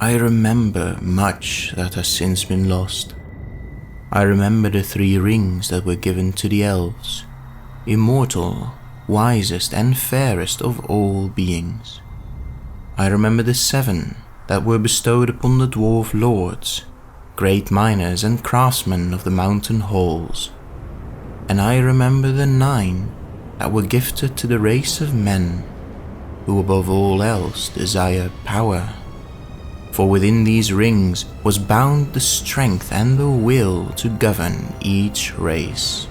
I remember much that has since been lost. I remember the 3 rings that were given to the Elves, immortal, wisest and fairest of all beings. I remember the 7 that were bestowed upon the Dwarf-Lords, great miners and craftsmen of the mountain halls. And I remember the 9 that were gifted to the race of men, who above all else desire power. For within these rings was bound the strength and the will to govern each race.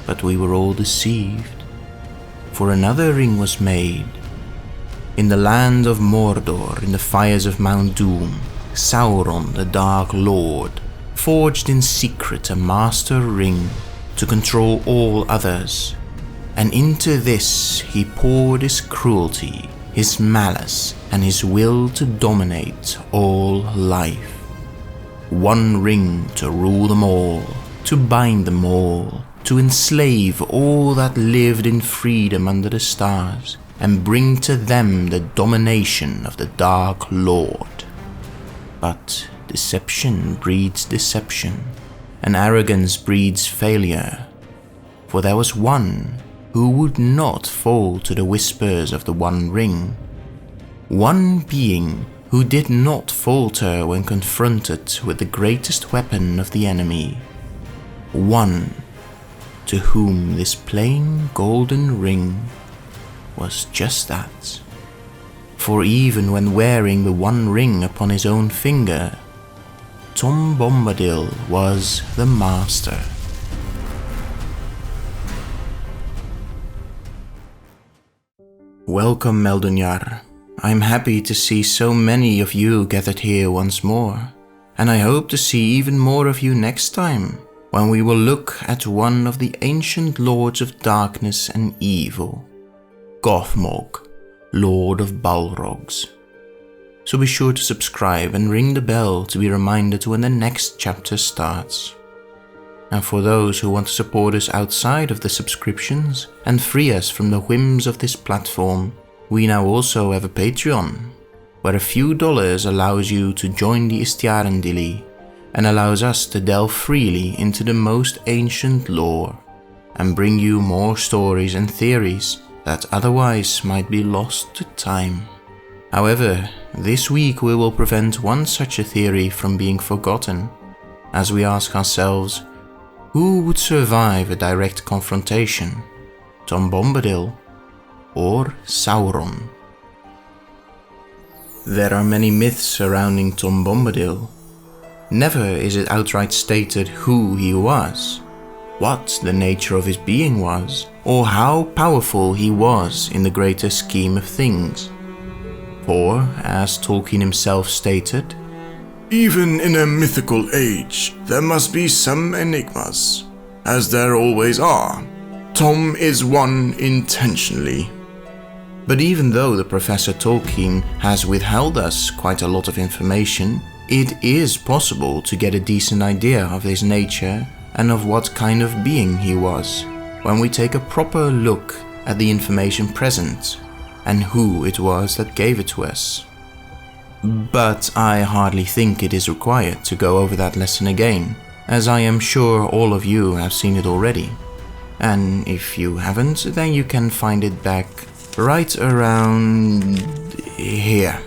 But we were all deceived, for another ring was made. In the land of Mordor, in the fires of Mount Doom, Sauron the Dark Lord forged in secret a master ring to control all others, and into this he poured his cruelty, his malice, and his will to dominate all life. One ring to rule them all, to bind them all, to enslave all that lived in freedom under the stars, and bring to them the domination of the Dark Lord. But deception breeds deception, and arrogance breeds failure, for there was one who would not fall to the whispers of the One Ring. One being who did not falter when confronted with the greatest weapon of the enemy. One to whom this plain golden ring was just that. For even when wearing the One Ring upon his own finger, Tom Bombadil was the master. Welcome, Meldunyar. I'm happy to see so many of you gathered here once more, and I hope to see even more of you next time, when we will look at one of the ancient lords of darkness and evil, Gothmog, Lord of Balrogs. So be sure to subscribe and ring the bell to be reminded when the next chapter starts. And for those who want to support us outside of the subscriptions and free us from the whims of this platform, we now also have a Patreon, where a few dollars allows you to join the Istjarendili and allows us to delve freely into the most ancient lore and bring you more stories and theories that otherwise might be lost to time. However, this week we will prevent one such a theory from being forgotten, as we ask ourselves, who would survive a direct confrontation, Tom Bombadil or Sauron? There are many myths surrounding Tom Bombadil. Never is it outright stated who he was, what the nature of his being was, or how powerful he was in the greater scheme of things. For, as Tolkien himself stated, even in a mythical age, there must be some enigmas, as there always are. Tom is one intentionally. But even though the Professor Tolkien has withheld us quite a lot of information, it is possible to get a decent idea of his nature and of what kind of being he was, when we take a proper look at the information present and who it was that gave it to us. But I hardly think it is required to go over that lesson again, as I am sure all of you have seen it already. And if you haven't, then you can find it back right around here.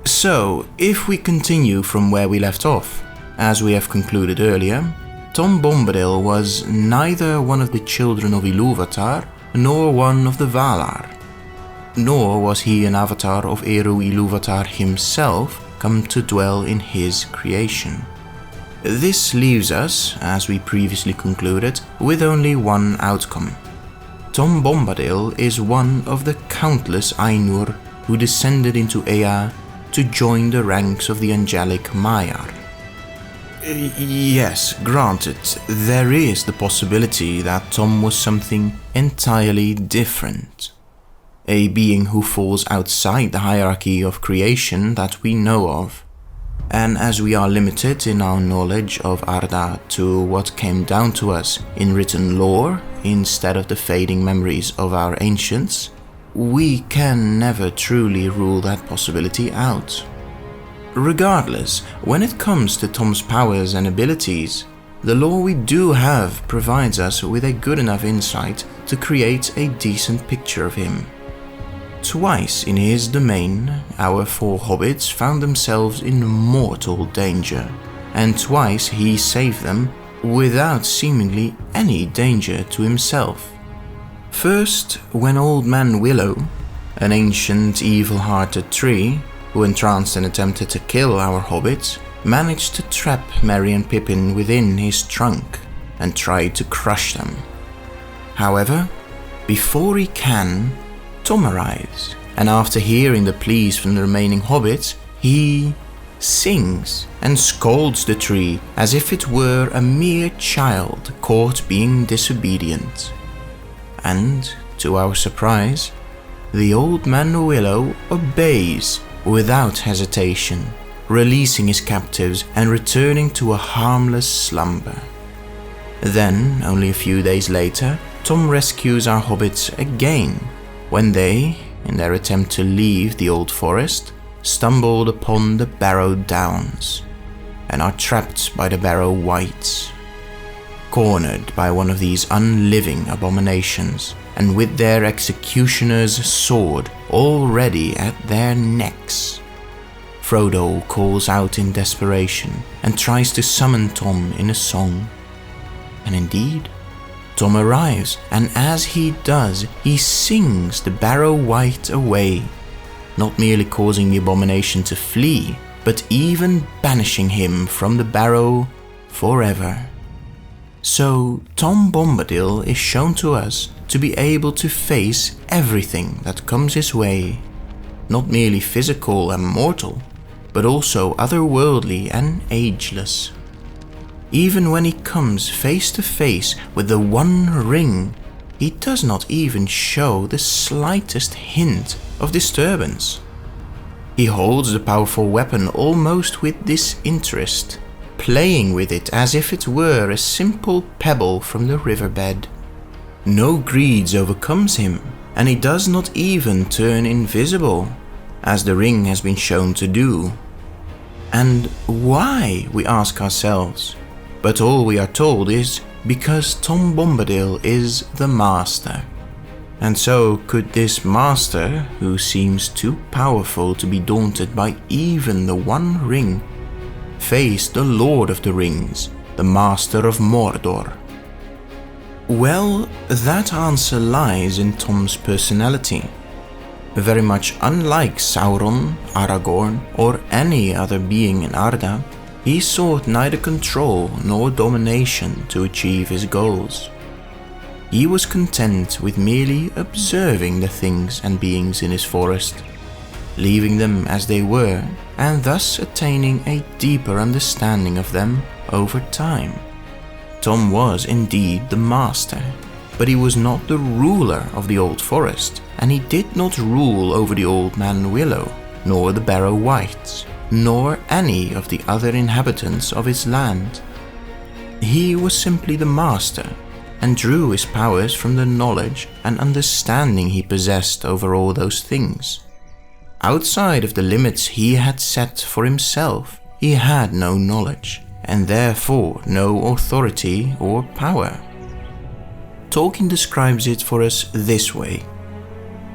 So, if we continue from where we left off, as we have concluded earlier, Tom Bombadil was neither one of the children of Ilúvatar nor one of the Valar. Nor was he an avatar of Eru Ilúvatar himself come to dwell in his creation. This leaves us, as we previously concluded, with only one outcome. Tom Bombadil is one of the countless Ainur who descended into Ea to join the ranks of the angelic Maiar. Yes, granted, there is the possibility that Tom was something entirely different. A being who falls outside the hierarchy of creation that we know of. And as we are limited in our knowledge of Arda to what came down to us in written lore instead of the fading memories of our ancients, we can never truly rule that possibility out. Regardless, when it comes to Tom's powers and abilities, the lore we do have provides us with a good enough insight to create a decent picture of him. Twice in his domain, our 4 hobbits found themselves in mortal danger, and twice he saved them without seemingly any danger to himself. First, when Old Man Willow, an ancient evil-hearted tree, who entranced and attempted to kill our hobbits, managed to trap Merry and Pippin within his trunk and tried to crush them. However, before he can, Tom arrives, and after hearing the pleas from the remaining hobbits, he sings and scolds the tree as if it were a mere child caught being disobedient. And, to our surprise, the Old Man Willow obeys without hesitation, releasing his captives and returning to a harmless slumber. Then, only a few days later, Tom rescues our hobbits again, when they, in their attempt to leave the old forest, stumbled upon the Barrow Downs, and are trapped by the Barrow Wights. Cornered by one of these unliving abominations, and with their executioner's sword already at their necks, Frodo calls out in desperation and tries to summon Tom in a song. And indeed, Tom arrives, and as he does, he sings the Barrow Wight away, not merely causing the abomination to flee, but even banishing him from the Barrow forever. So Tom Bombadil is shown to us to be able to face everything that comes his way, not merely physical and mortal, but also otherworldly and ageless. Even when he comes face to face with the One Ring, he does not even show the slightest hint of disturbance. He holds the powerful weapon almost with disinterest, playing with it as if it were a simple pebble from the riverbed. No greed overcomes him, and he does not even turn invisible, as the ring has been shown to do. And why, we ask ourselves, but all we are told is because Tom Bombadil is the master. And so could this master, who seems too powerful to be daunted by even the One Ring, face the Lord of the Rings, the master of Mordor? Well, that answer lies in Tom's personality. Very much unlike Sauron, Aragorn, or any other being in Arda, he sought neither control nor domination to achieve his goals. He was content with merely observing the things and beings in his forest, leaving them as they were, and thus attaining a deeper understanding of them over time. Tom was indeed the master, but he was not the ruler of the old forest, and he did not rule over the Old Man Willow, nor the Barrow Wights, nor any of the other inhabitants of his land. He was simply the master, and drew his powers from the knowledge and understanding he possessed over all those things. Outside of the limits he had set for himself, he had no knowledge, and therefore no authority or power. Tolkien describes it for us this way.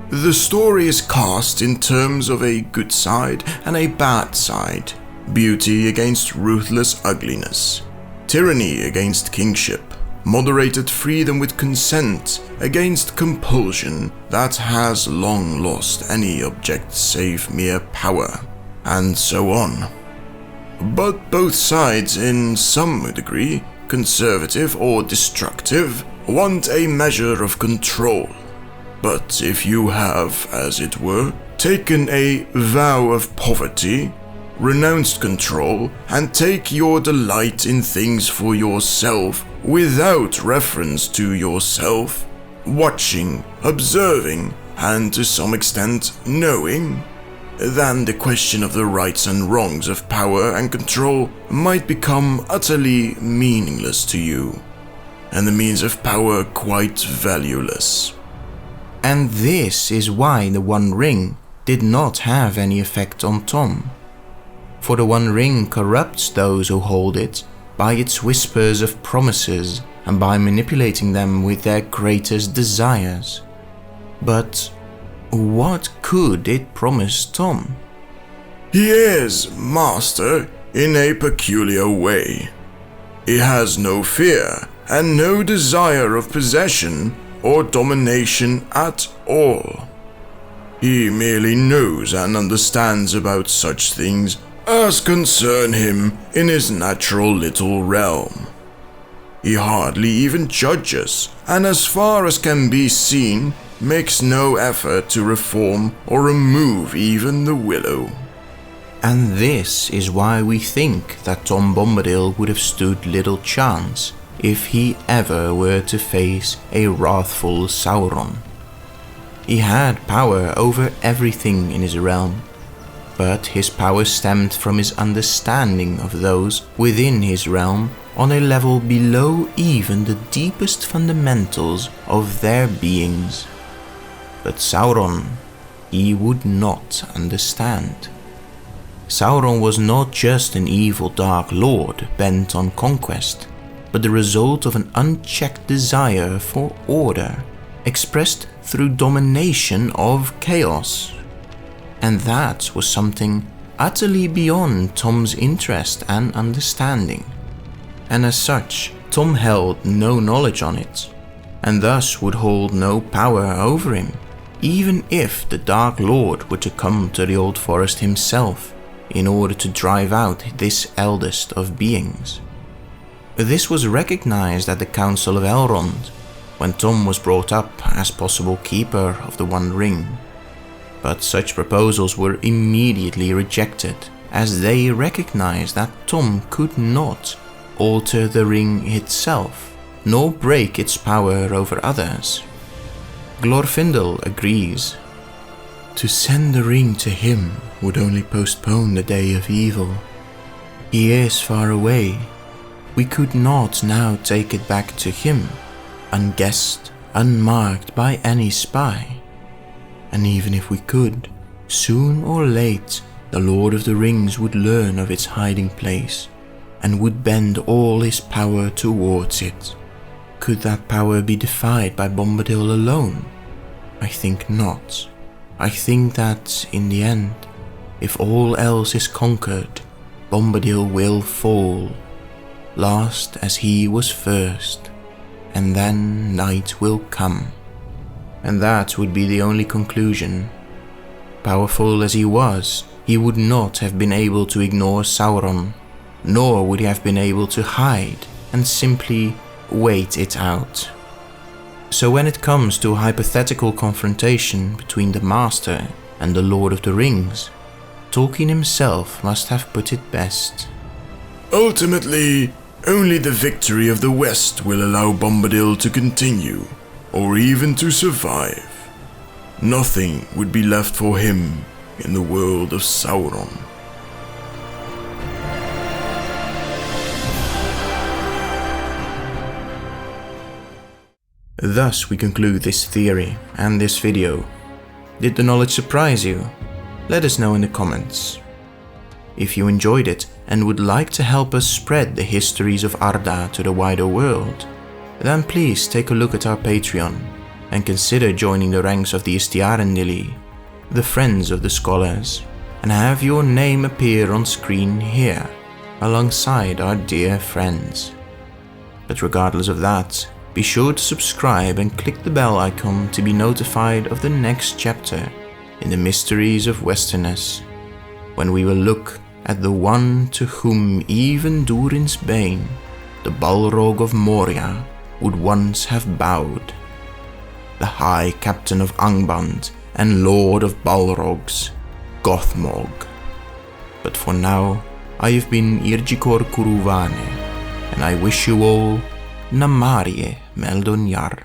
The story is cast in terms of a good side and a bad side, beauty against ruthless ugliness, tyranny against kingship, moderated freedom with consent against compulsion that has long lost any object save mere power, and so on. But both sides, in some degree, conservative or destructive, want a measure of control. But if you have, as it were, taken a vow of poverty, renounced control, and take your delight in things for yourself without reference to yourself, watching, observing, and to some extent knowing, then the question of the rights and wrongs of power and control might become utterly meaningless to you, and the means of power quite valueless. And this is why the One Ring did not have any effect on Tom. For the One Ring corrupts those who hold it by its whispers of promises and by manipulating them with their greatest desires. But what could it promise Tom? He is master in a peculiar way. He has no fear and no desire of possession or domination at all. He merely knows and understands about such things as concern him in his natural little realm. He hardly even judges, and as far as can be seen, makes no effort to reform or remove even the willow. And this is why we think that Tom Bombadil would have stood little chance if he ever were to face a wrathful Sauron. He had power over everything in his realm, but his power stemmed from his understanding of those within his realm on a level below even the deepest fundamentals of their beings. But Sauron, he would not understand. Sauron was not just an evil Dark Lord bent on conquest, but the result of an unchecked desire for order, expressed through domination of chaos. And that was something utterly beyond Tom's interest and understanding. And as such, Tom held no knowledge on it, and thus would hold no power over him, even if the Dark Lord were to come to the Old Forest himself in order to drive out this eldest of beings. This was recognized at the Council of Elrond, when Tom was brought up as possible keeper of the One Ring. But such proposals were immediately rejected, as they recognized that Tom could not alter the ring itself, nor break its power over others. Glorfindel agrees. To send the ring to him would only postpone the day of evil. He is far away. We could not now take it back to him, unguessed, unmarked by any spy. And even if we could, soon or late the Lord of the Rings would learn of its hiding place and would bend all his power towards it. Could that power be defied by Bombadil alone? I think not. I think that, in the end, if all else is conquered, Bombadil will fall, last as he was first, and then night will come. And that would be the only conclusion. Powerful as he was, he would not have been able to ignore Sauron, nor would he have been able to hide and simply wait it out. So when it comes to a hypothetical confrontation between the Master and the Lord of the Rings, Tolkien himself must have put it best. Ultimately, only the victory of the West will allow Bombadil to continue, or even to survive. Nothing would be left for him in the world of Sauron. Thus we conclude this theory and this video. Did the knowledge surprise you? Let us know in the comments. If you enjoyed it and would like to help us spread the histories of Arda to the wider world, then please take a look at our Patreon and consider joining the ranks of the Istiarendili, the Friends of the Scholars, and have your name appear on screen here, alongside our dear friends. But regardless of that, be sure to subscribe and click the bell icon to be notified of the next chapter in the Mysteries of Westerness, when we will look at the one to whom even Durin's Bane, the Balrog of Moria, would once have bowed, the High Captain of Angband and Lord of Balrogs, Gothmog. But for now, I have been Irjikor Kuruvane, and I wish you all Namarie Meldonyar.